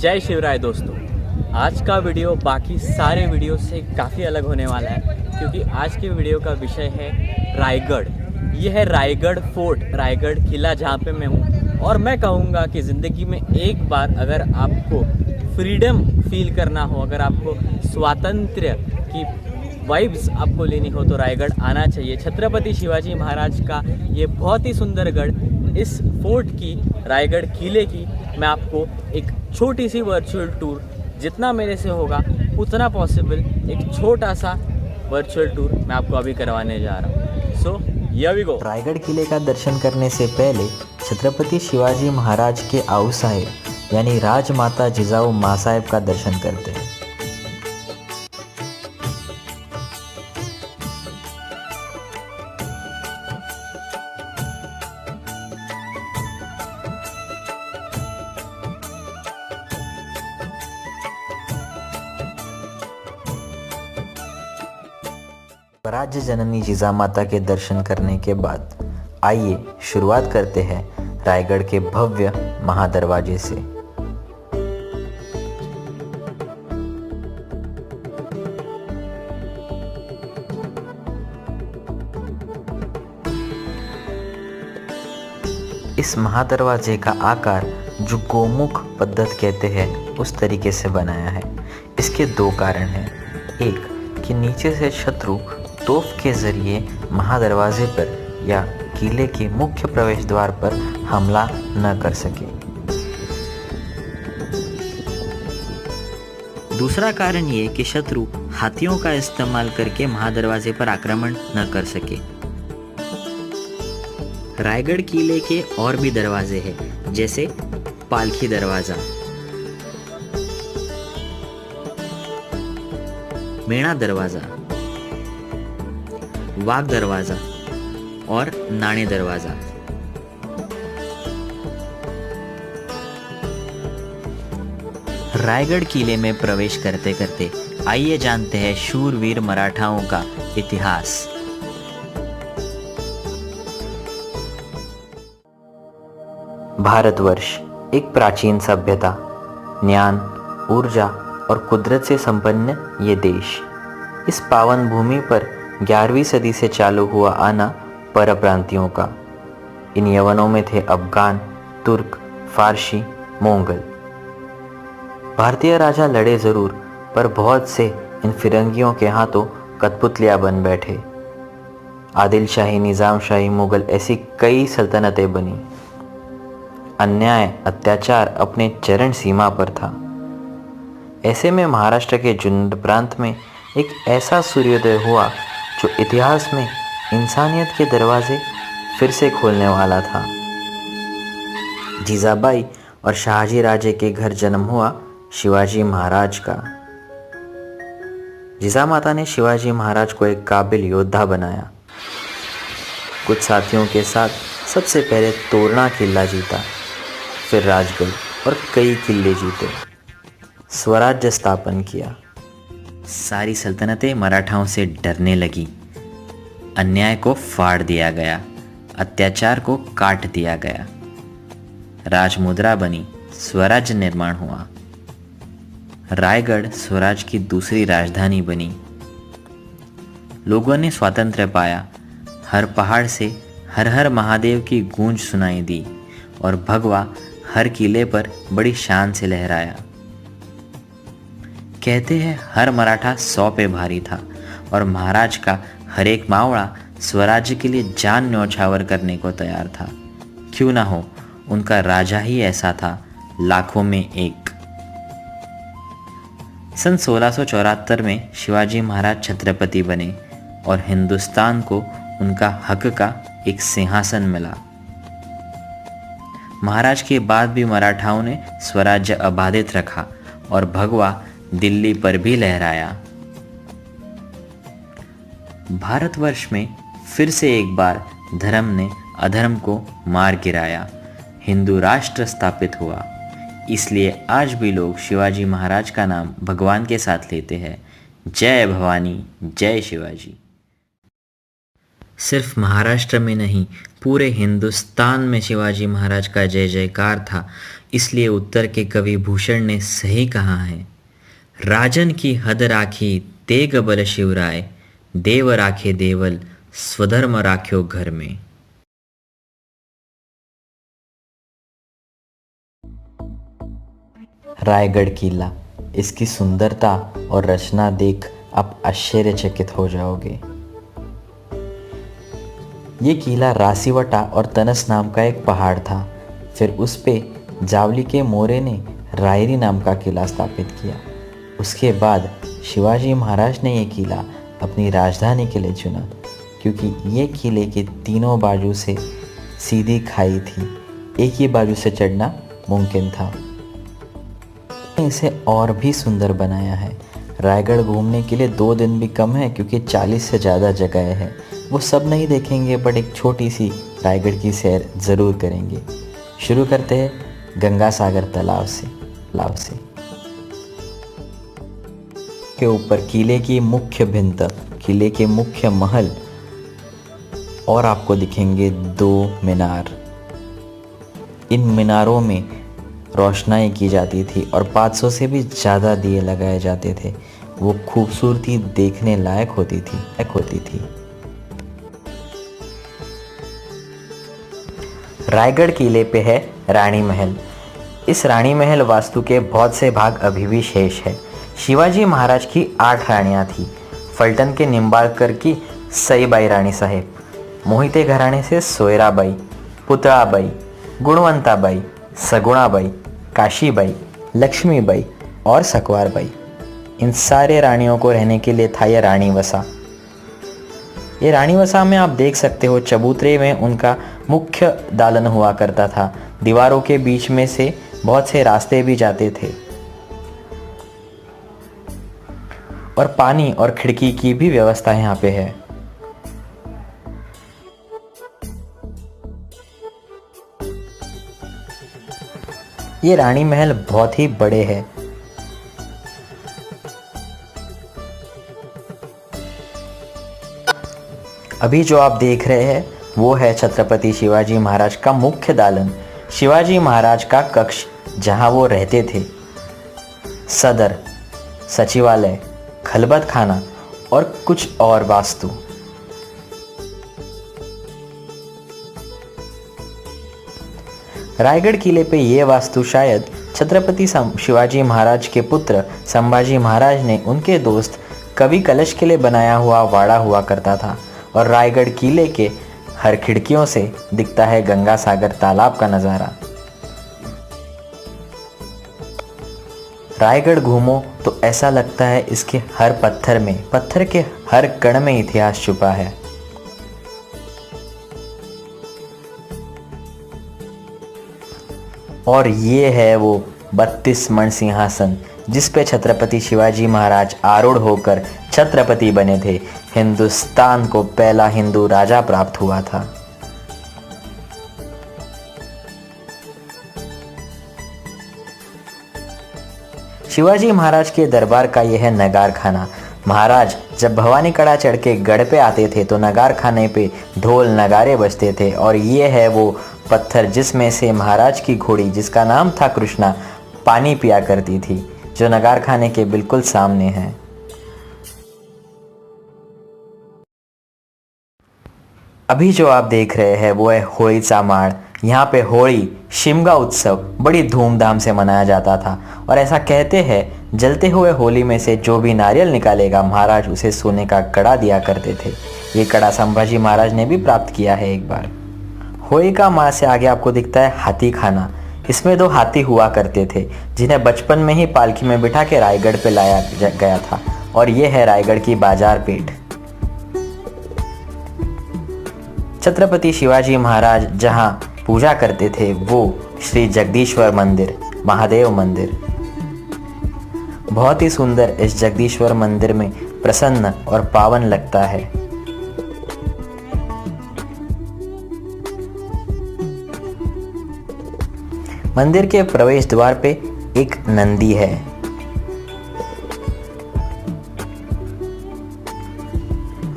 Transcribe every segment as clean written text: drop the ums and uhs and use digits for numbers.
जय शिवराय दोस्तों। आज का वीडियो बाकी सारे वीडियो से काफ़ी अलग होने वाला है क्योंकि आज के वीडियो का विषय है रायगढ़। ये है रायगढ़ फोर्ट, रायगढ़ किला जहाँ पे मैं हूँ। और मैं कहूँगा कि ज़िंदगी में एक बार अगर आपको फ्रीडम फील करना हो, अगर आपको स्वातंत्र्य की वाइब्स आपको लेनी हो तो रायगढ़ आना चाहिए। छत्रपति शिवाजी महाराज का ये बहुत ही सुंदर गढ़, इस फोर्ट की, रायगढ़ किले की मैं आपको एक छोटी सी वर्चुअल टूर, जितना मेरे से होगा उतना पॉसिबल, एक छोटा सा वर्चुअल टूर मैं आपको अभी करवाने जा रहा हूँ। So here we go. Raigad किले का दर्शन करने से पहले छत्रपति शिवाजी महाराज के आऊ साहेब यानी राजमाता जिजाऊ माँ साहेब का दर्शन करते हैं। स्वराज्य जननी जिजामाता के दर्शन करने के बाद आइए शुरुआत करते हैं रायगढ़ के भव्य महादरवाजे से। इस महादरवाजे का आकार जो गोमुख पद्धत कहते हैं उस तरीके से बनाया है। इसके दो कारण हैं। एक कि नीचे से शत्रु तोफ के जरिए महादरवाजे पर या किले के मुख्य प्रवेश द्वार पर हमला न कर सके। दूसरा कारण ये कि शत्रु हाथियों का इस्तेमाल करके महादरवाजे पर आक्रमण न कर सके। रायगढ़ किले के और भी दरवाजे हैं, जैसे पालखी दरवाजा, मेणा दरवाजा, वाघ दरवाजा और नाणे दरवाजा। रायगढ़ किले में प्रवेश करते करते आइए जानते हैं शूरवीर मराठाओं का इतिहास। भारतवर्ष एक प्राचीन सभ्यता, ज्ञान, ऊर्जा और कुदरत से संपन्न ये देश। इस पावन भूमि पर 11वीं सदी से चालू हुआ आना परप्रांतियों का। इन यवनों में थे अफगान, तुर्क, फारसी, मोंगल। भारतीय राजा लड़े जरूर, पर बहुत से इन फिरंगियों के हाथों कठपुतलियां बन बैठे। आदिल शाही, निजाम शाही, मुगल, ऐसी कई सल्तनतें बनी। अन्याय, अत्याचार अपने चरम सीमा पर था। ऐसे में महाराष्ट्र के जुन्नर प्रांत में एक ऐसा सूर्योदय हुआ जो इतिहास में इंसानियत के दरवाजे फिर से खोलने वाला था। जीजाबाई और शाहजी राजे के घर जन्म हुआ शिवाजी महाराज का। जिजामाता ने शिवाजी महाराज को एक काबिल योद्धा बनाया। कुछ साथियों के साथ सबसे पहले तोरना किला जीता, फिर राजगढ़ और कई किले जीते, स्वराज्य स्थापन किया। सारी सल्तनतें मराठाओं से डरने लगी। अन्याय को फाड़ दिया गया, अत्याचार को काट दिया गया। राजमुद्रा बनी, स्वराज्य निर्माण हुआ। रायगढ़ स्वराज की दूसरी राजधानी बनी। लोगों ने स्वातंत्र्य पाया। हर पहाड़ से हर हर महादेव की गूंज सुनाई दी और भगवा हर किले पर बड़ी शान से लहराया। कहते हैं हर मराठा 100 पे भारी था और महाराज का हर एक मावड़ा स्वराज्य के लिए जान न्यौछावर करने को तैयार था। क्यों ना हो, उनका राजा ही ऐसा था, लाखों में एक। सन 1674 में शिवाजी महाराज छत्रपति बने और हिंदुस्तान को उनका हक का एक सिंहासन मिला। महाराज के बाद भी मराठाओं ने स्वराज्य अबाधित रखा और भगवा दिल्ली पर भी लहराया। भारतवर्ष में फिर से एक बार धर्म ने अधर्म को मार गिराया, हिंदू राष्ट्र स्थापित हुआ। इसलिए आज भी लोग शिवाजी महाराज का नाम भगवान के साथ लेते हैं। जय भवानी, जय शिवाजी। सिर्फ महाराष्ट्र में नहीं, पूरे हिंदुस्तान में शिवाजी महाराज का जय जयकार था। इसलिए उत्तर के कवि भूषण ने सही कहा है, राजन की हद राखी तेग बल शिवराय, देव राखे देवल स्वधर्म राख्यो घर में। रायगढ़ किला, इसकी सुंदरता और रचना देख आप आश्चर्यचकित हो जाओगे। ये किला रासीवटा और तनस नाम का एक पहाड़ था। फिर उस पे जावली के मोरे ने रायरी नाम का किला स्थापित किया। उसके बाद शिवाजी महाराज ने ये किला अपनी राजधानी के लिए चुना, क्योंकि ये किले के तीनों बाजू से सीधी खाई थी, एक ही बाजू से चढ़ना मुमकिन था। इसे और भी सुंदर बनाया है। रायगढ़ घूमने के लिए 2 दिन भी कम है, क्योंकि 40 से ज़्यादा जगह है। वो सब नहीं देखेंगे, बट एक छोटी सी रायगढ़ की सैर ज़रूर करेंगे। शुरू करते हैं गंगा सागर तालाब से। के ऊपर किले की मुख्य भिंत, किले के मुख्य महल, और आपको दिखेंगे 2 मीनार। इन मीनारों में रोशनाई की जाती थी और 500 से भी ज़्यादा दिए लगाए जाते थे। वो खूबसूरती देखने लायक होती थी। रायगढ़ किले पे है रानी महल। इस रानी महल वास्तु के बहुत से भाग अभी भी शेष है। शिवाजी महाराज की 8 रानियाँ थी। फलटन के निम्बालकर की सईबाई रानी साहेब, मोहिते घराने से सोयराबाई, पुतळाबाई, गुणवंताबाई, सगुणाबाई, काशीबाई, लक्ष्मीबाई और सकवारबाई। इन सारे रानियों को रहने के लिए था यह रानीवसा। ये रानीवसा में आप देख सकते हो, चबूतरे में उनका मुख्य दालन हुआ करता था। दीवारों के बीच में से बहुत से रास्ते भी जाते थे और पानी और खिड़की की भी व्यवस्था यहाँ पे है। ये रानी महल बहुत ही बड़े हैं। अभी जो आप देख रहे हैं वो है छत्रपति शिवाजी महाराज का मुख्य दालन, शिवाजी महाराज का कक्ष जहां वो रहते थे। सदर, सचिवालय, खलबत खाना और कुछ और वास्तु। रायगढ़ किले पे ये वास्तु शायद छत्रपति शिवाजी महाराज के पुत्र संभाजी महाराज ने उनके दोस्त कवि कलश के लिए बनाया हुआ वाड़ा हुआ करता था। और रायगढ़ किले के हर खिड़कियों से दिखता है गंगा सागर तालाब का नज़ारा। रायगढ़ घूमो तो ऐसा लगता है इसके हर पत्थर के हर कण में इतिहास छुपा है। और ये है वो 32 मण सिंहासन जिस पे छत्रपति शिवाजी महाराज आरूढ़ होकर छत्रपति बने थे। हिंदुस्तान को पहला हिंदू राजा प्राप्त हुआ था। शिवाजी महाराज के दरबार का यह है नगार खाना। महाराज जब भवानी कड़ा चढ़ के गढ़ पे आते थे तो नगार खाने पे ढोल नगारे बजते थे। और ये है वो पत्थर जिसमें से महाराज की घोड़ी, जिसका नाम था कृष्णा, पानी पिया करती थी, जो नगार खाने के बिल्कुल सामने है। अभी जो आप देख रहे हैं वो है होळीचा माड़। यहाँ पे होली शिमगा उत्सव बड़ी धूमधाम से मनाया जाता था। और ऐसा कहते हैं जलते हुए होली में से जो भी नारियल निकालेगा महाराज उसे सोने का कड़ा दिया करते थे। ये कड़ा संभाजी महाराज ने भी प्राप्त किया है एक बार। होली का माड़ से आगे आपको दिखता है हाथी खाना। इसमें 2 हाथी हुआ करते थे जिन्हें बचपन में ही पालकी में बिठा के रायगढ़ पे लाया गया था। और ये है रायगढ़ की बाजार पेठ। छत्रपति शिवाजी महाराज जहां पूजा करते थे वो श्री जगदीश्वर मंदिर, महादेव मंदिर। बहुत ही सुंदर इस जगदीश्वर मंदिर में प्रसन्न और पावन लगता है। मंदिर के प्रवेश द्वार पे एक नंदी है।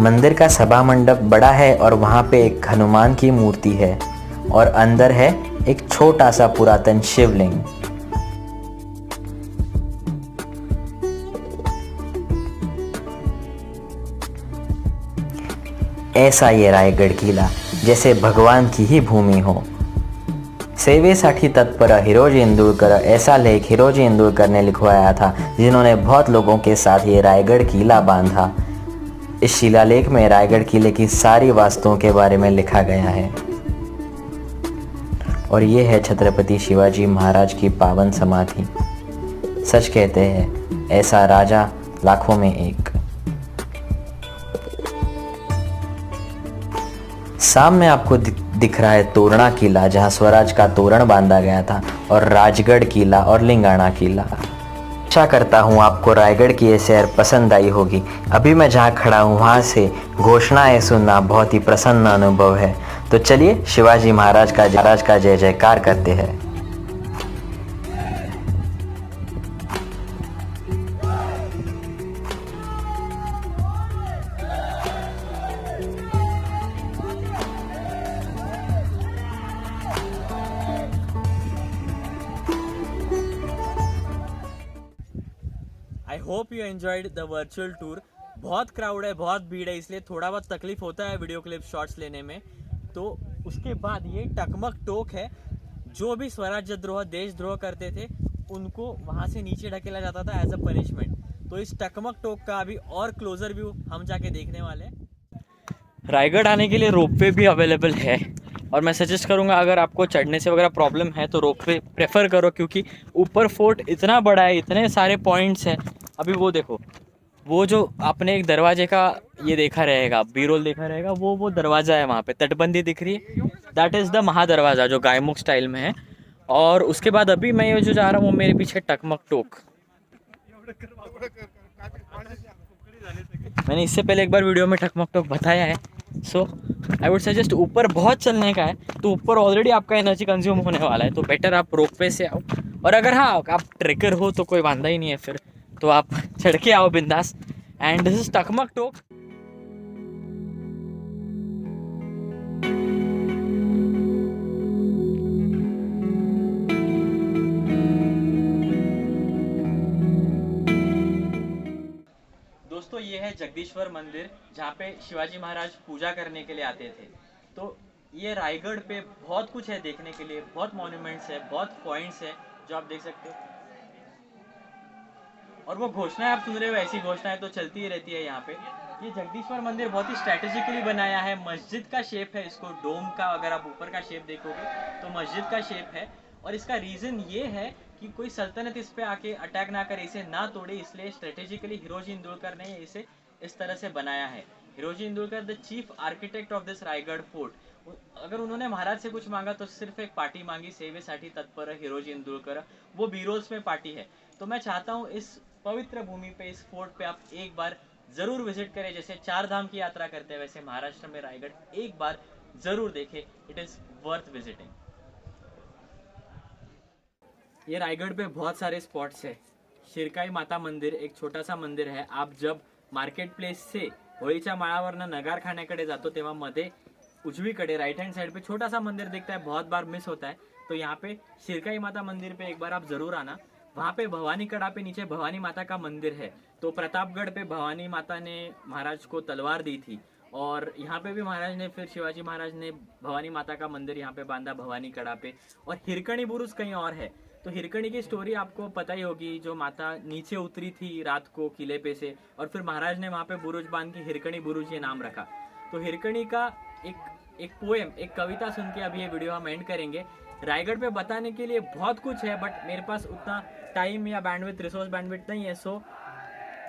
मंदिर का सभा मंडप बड़ा है और वहाँ पे एक हनुमान की मूर्ति है और अंदर है एक छोटा सा पुरातन शिवलिंग। ऐसा ये रायगड किला जैसे भगवान की ही भूमि हो। सेवेसाठी तत्पर हिरोजी इंदुरकर ऐसा लेख हिरोजी इंदुरकर ने लिखवाया था, जिन्होंने बहुत लोगों के साथ ये रायगढ़ किला बांधा। इस शिलालेख में रायगढ़ किले की सारी वास्तुओं के बारे में लिखा गया है। और ये है छत्रपति शिवाजी महाराज की पावन समाधि। सच कहते हैं ऐसा राजा लाखों में एक। सामने आपको दिख रहा है तोरणा किला, जहां स्वराज का तोरण बांधा गया था, और राजगढ़ किला और लिंगाणा किला। आशा करता हूं आपको रायगढ़ की ये सैर पसंद आई होगी। अभी मैं जहां खड़ा हूं वहां से घोषणाएं सुनना बहुत ही प्रसन्न अनुभव है। तो चलिए शिवाजी महाराज का जय जयकार करते हैं। I hope you enjoyed the virtual tour. बहुत क्राउड है, बहुत भीड़ है, इसलिए थोड़ा बहुत तकलीफ होता है वीडियो क्लिप शॉट्स लेने में। तो उसके बाद ये टकमक टोक है, जो भी स्वराज्य द्रोह देशद्रोह करते थे उनको वहाँ से नीचे ढकेला जाता था एज अ पनिशमेंट। तो इस टकमक टोक का अभी और क्लोजर व्यू हम जाके देखने वाले हैं। रायगढ़ आने के लिए रोपवे भी अवेलेबल है, और मैं सजेस्ट करूंगा अगर आपको चढ़ने से वगैरह प्रॉब्लम है तो रोपवे प्रेफर करो, क्योंकि ऊपर फोर्ट इतना बड़ा है, इतने सारे पॉइंट्स हैं। अभी वो देखो, वो जो आपने एक दरवाजे का ये देखा रहेगा, बीरोल देखा रहेगा, वो दरवाज़ा है, वहाँ पे तटबंदी दिख रही है, दैट इज़ द महादरवाज़ा जो गायमुख स्टाइल में है। और उसके बाद अभी मैं ये जो जा रहा हूँ वो मेरे पीछे टकमक टोक। मैंने इससे पहले एक बार वीडियो में टकमक टोक बताया है। सो आई वुड सजेस्ट, ऊपर बहुत चलने का है तो ऊपर ऑलरेडी आपका एनर्जी कंज्यूम होने वाला है, तो बेटर आप रोपवे से आओ। और अगर हाँ आप ट्रेकर हो तो कोई वांदा ही नहीं है, फिर तो आप चढ़ के आओ बिंदास। एंड दिस इज टकमक टोक। दोस्तों ये है जगदीश्वर मंदिर, जहाँ पे शिवाजी महाराज पूजा करने के लिए आते थे। तो ये रायगढ़ पे बहुत कुछ है देखने के लिए, बहुत मॉन्यूमेंट्स है, बहुत पॉइंट्स है जो आप देख सकते हो। और वो घोषणाएं आप सुन रहे हो, ऐसी घोषणाएं तो चलती ही रहती है यहाँ पे। ये जगदीश्वर मंदिर बहुत ही स्ट्रैटेजिकली बनाया है, मस्जिद का शेप है, इसको डोम का अगर आप ऊपर का शेप देखोगे तो मस्जिद का शेप है। और इसका रीज़न ये है कि कोई सल्तनत इस पे आके अटैक ना करे, इसे ना तोड़े, इसलिए स्ट्रेटेजिकली हिरोजी इंदुरकर ने इसे इस तरह से बनाया है। Hiroji Indurkar the chief architect of this Raigarh fort. अगर उन्होंने महाराज से कुछ मांगा तो सिर्फ एक पार्टी मांगी, सेवेसाठी तत्पर हिरोजी इंदुरकर, वो बीरोल्स में पार्टी है। तो मैं चाहता हूँ इस पवित्र भूमि पे, इस फोर्ट पे आप एक बार जरूर विजिट करें। जैसे चार धाम की यात्रा करते हैं वैसे महाराष्ट्र में रायगढ़ एक बार जरूर देखें, इट इज वर्थ विजिटिंग। ये रायगढ़ पे बहुत सारे स्पॉट्स है। शिरकाई माता मंदिर एक छोटा सा मंदिर है। आप जब मार्केट प्लेस से होळीच्या माळावरनं नगारखान्याकडे जातो तेव्हा मध्ये उजवीकडे राइट हैंड साइड पे छोटा सा मंदिर दिखता है, बहुत बार मिस होता है। तो यहाँ पे शिरकाई माता मंदिर पे एक बार आप जरूर आना। वहाँ पे भवानी कड़ा पे नीचे भवानी माता का मंदिर है। तो प्रतापगढ़ पे भवानी माता ने महाराज को तलवार दी थी, और यहाँ पे भी महाराज ने, फिर शिवाजी महाराज ने भवानी माता का मंदिर यहाँ पे बांधा भवानी कड़ा पे। और हिरकणी बुरुज कहीं और है। तो हिरकणी की स्टोरी आपको पता ही होगी, जो माता नीचे उतरी थी रात को किले पे से, और फिर महाराज ने वहाँ पे बुरुज बांध के हिरकणी बुरुज ये नाम रखा। तो हिरकणी का एक पोएम, एक कविता सुन के अभी ये वीडियो हम एंड करेंगे। रायगढ़ पे बताने के लिए बहुत कुछ है, बट मेरे पास उतना टाइम या बैंडविड्थ, रिसोर्स बैंडविड्थ नहीं है। सो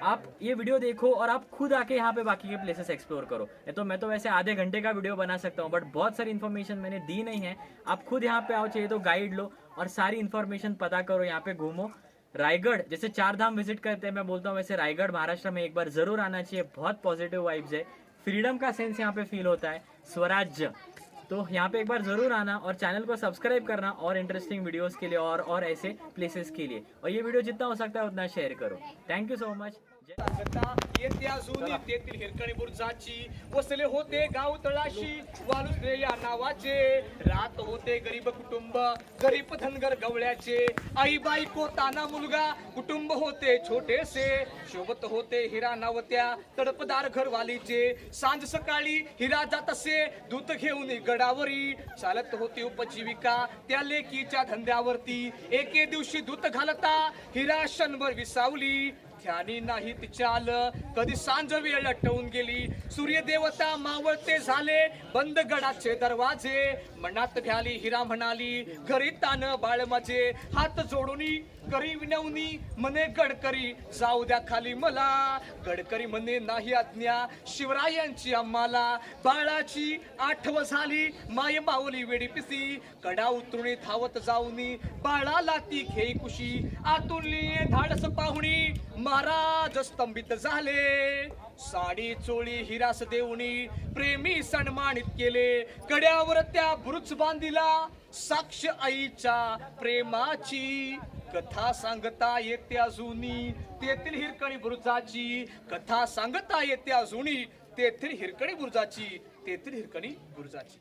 आप ये वीडियो देखो और आप खुद आके यहाँ पे बाकी के प्लेसेस एक्सप्लोर करो। तो मैं तो वैसे आधे घंटे का वीडियो बना सकता हूँ, बट बहुत सारी इन्फॉर्मेशन मैंने दी नहीं है। आप खुद यहाँ पे आओ, चाहिए तो गाइड लो और सारी इन्फॉर्मेशन पता करो, यहाँ पे घूमो। रायगढ़ जैसे चार धाम विजिट करते हैं मैं बोलता हूँ, वैसे रायगढ़ महाराष्ट्र में एक बार जरूर आना चाहिए। बहुत पॉजिटिव वाइब्स है, फ्रीडम का सेंस यहाँ पे फील होता है, स्वराज्य। तो यहाँ पे एक बार जरूर आना और चैनल को सब्सक्राइब करना और इंटरेस्टिंग वीडियोस के लिए और ऐसे प्लेसेस के लिए। और ये वीडियो जितना हो सकता है उतना शेयर करो। Thank you so much. सांगता येते अजून तेथील हिरकणी बुर्जाची वसले होते गाव तळाशी वालुसरे या नावाचे रात होते गरीब कुटुंब गरीब धनगर गवळ्याचे आई बायको ताना मुलगा कुटुंब होते छोटेसे शोभत होते हिरा नावत्या तडपदार घरवालीचे सांज सकाळी हिरा जात असे दूत घेऊन गडावरी चालत होती उपजीविका त्या लेकीच्या धंद्यावरती एके दिवशी दूत घालता हिरा क्षणभर विसावली ध्यानी नाही चाल कधी सांज वेळ लटवून गेली सूर्यदेवता मावळते झाले बंद गडाचे दरवाजे मनात भ्याली हिरा म्हणाली घरी तान बाळ माझे हात जोडूनी करी विनवणी मने गडकरी जाऊ द्या खाली मला गडकरी म्हणे नाही आज्ञा शिवरायांची आम्हाला बाळाची आठव झाली माय माऊली वेडी पिसी कडा उतरुणी धावत जाऊनी बाळाला ती घेई कुशी आतुरली धाडस पाहुणी महाराज स्तंभित झाले साडी चोळी हिरास देऊनी प्रेमी सन्मानित केले कड्यावर त्या बुरुज बांधिला साक्ष आईच्या प्रेमाची कथा सांगता येते अजूनी तेथील हिरकणी बुरुजाची कथा सांगता येते अजूनी तेथील हिरकणी बुरुजाची तेथील हिरकणी बुरुजाची